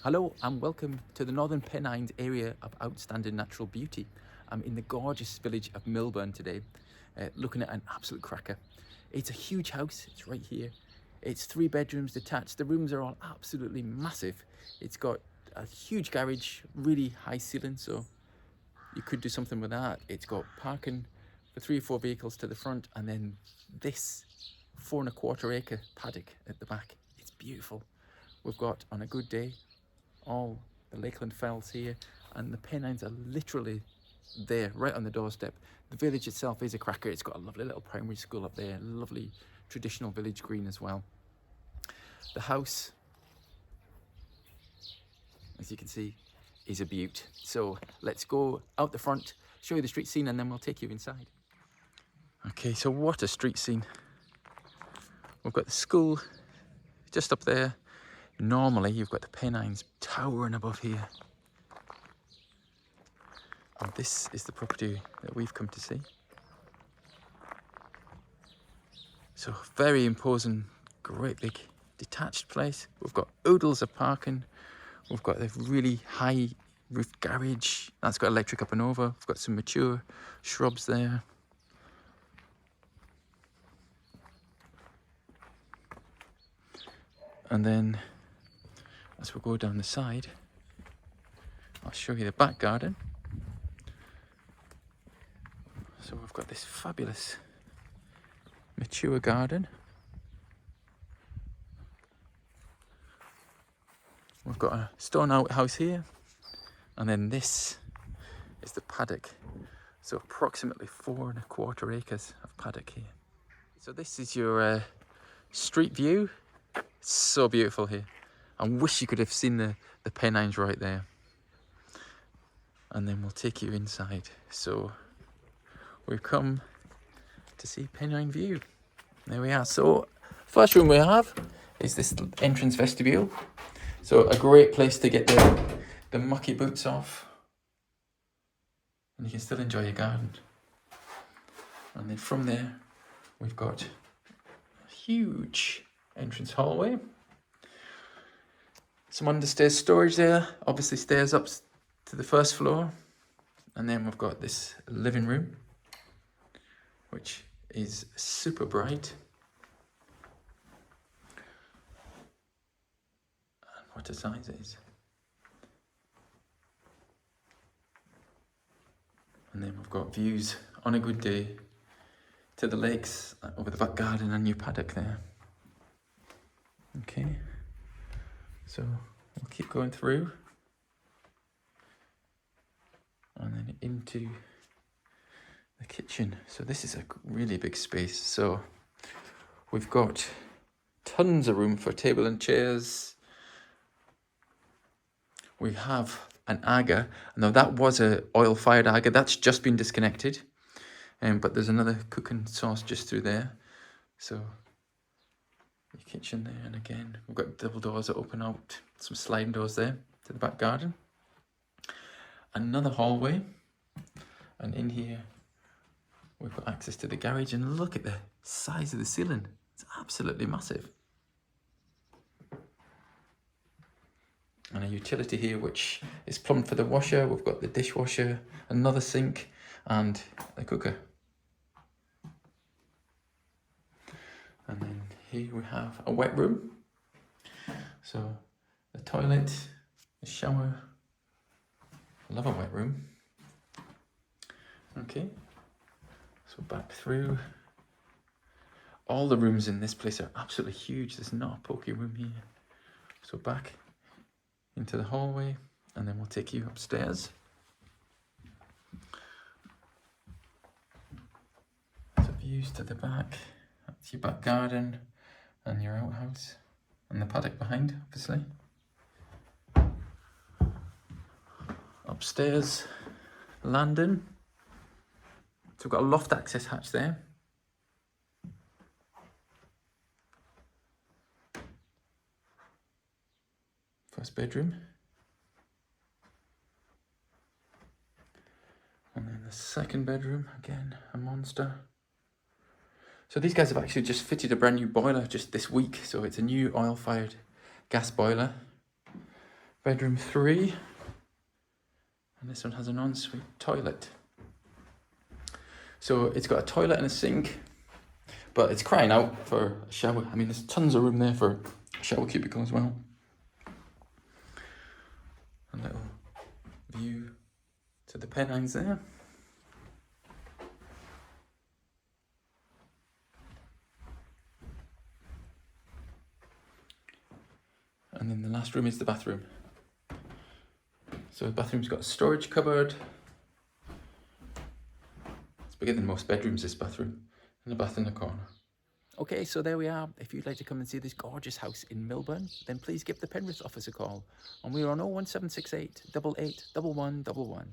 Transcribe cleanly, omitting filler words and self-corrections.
Hello and welcome to the Northern Pennines area of outstanding natural beauty. I'm in the gorgeous village of Milburn today, looking at an absolute cracker. It's a huge house, it's right here. It's 3 bedrooms detached. The rooms are all absolutely massive. It's got a huge garage, really high ceiling, so you could do something with that. It's got parking for 3 or 4 vehicles to the front, and then this 4.25 acre paddock at the back. It's beautiful. We've got, on a good day, all the Lakeland Fells here, and the Pennines are literally there, right on the doorstep. The village itself is a cracker. It's got a lovely little primary school up there, lovely traditional village green as well. The house, as you can see, is a beaut. So let's go out the front, show you the street scene, and then we'll take you inside. Okay, so what a street scene. We've got the school just up there. Normally you've got the Pennines towering above here. And this is the property that we've come to see. So very imposing, great big detached place. We've got oodles of parking. We've got a really high roof garage. That's got electric up and over. We've got some mature shrubs there. And then as we go down the side, I'll show you the back garden. So we've got this fabulous mature garden. We've got a stone outhouse here, and then this is the paddock. So approximately 4.25 acres of paddock here. So this is your street view. It's so beautiful here. I wish you could have seen the Pennines right there. And then we'll take you inside. So we've come to see Pennine View. There we are. So first room we have is this entrance vestibule. So a great place to get the mucky boots off. And you can still enjoy your garden. And then from there, we've got a huge entrance hallway. Some understairs storage there, obviously stairs up to the first floor. And then we've got this living room, which is super bright. And what a size it is. And then we've got views on a good day to the lakes over the back garden and your paddock there. Okay, so we'll keep going through and then into the kitchen. So this is a really big space. So we've got tons of room for table and chairs. We have an agger. Now that was a oil-fired agger. That's just been disconnected. But there's another cooking sauce just through there. So your kitchen there, and again, we've got double doors that open out, some sliding doors there to the back garden. Another hallway, and in here, we've got access to the garage, and look at the size of the ceiling. It's absolutely massive. And a utility here, which is plumbed for the washer. We've got the dishwasher, another sink, and a cooker. And then here we have a wet room. So the toilet, the shower. I love a wet room. Okay, so back through. All the rooms in this place are absolutely huge. There's not a pokey room here. So back into the hallway, and then we'll take you upstairs. So views to the back. That's your back garden and your outhouse, and the paddock behind, obviously. Upstairs, landing. So we've got a loft access hatch there. First bedroom. And then the second bedroom, again, a monster. So these guys have actually just fitted a brand new boiler just this week. So it's a new oil-fired gas boiler. Bedroom 3. And this one has an ensuite toilet. So it's got a toilet and a sink, but it's crying out for a shower. I mean, there's tons of room there for a shower cubicle as well. A little view to the Pennines there. And then the last room is the bathroom. So the bathroom's got a storage cupboard. It's bigger than most bedrooms, this bathroom. And a bath in the corner. Okay, so there we are. If you'd like to come and see this gorgeous house in Milburn, then please give the Penrith office a call. And we're on 01768 88 1111.